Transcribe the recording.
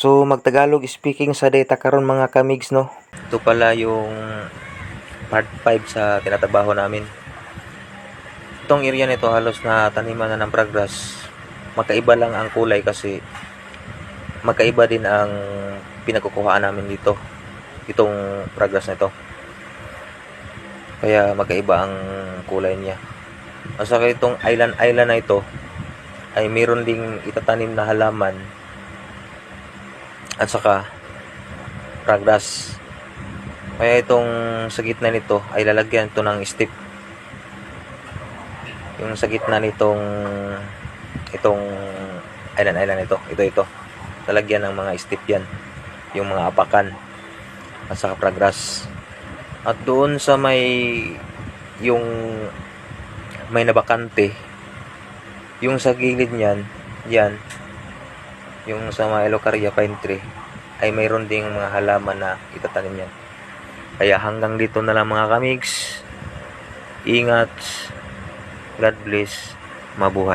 So magtagalog speaking sa data karon mga kamigs, no. Ito pala yung part 5 sa tinatrabaho namin. Itong area nito halos na taniman na ng progress. Magkaiba lang ang kulay kasi magkaiba din ang pinagkukuhaan namin dito. Itong progress nito. Kaya magkaiba ang kulay niya. At saka itong island na ito ay mayroon ding itatanim na halaman at saka progress. Kaya itong sa gitna nito ay lalagyan ito ng step. Yung sa gitna nitong itong island ito lalagyan ng mga step yan, yung mga apakan at saka progress. At doon sa yung may nabakante, yung sa gilid niyan, yan, yung sa mga Elocaria pine tree, ay mayroon ding mga halaman na itatanim yan. Kaya hanggang dito na lang mga kamigs. Ingat. God bless. Mabuhay.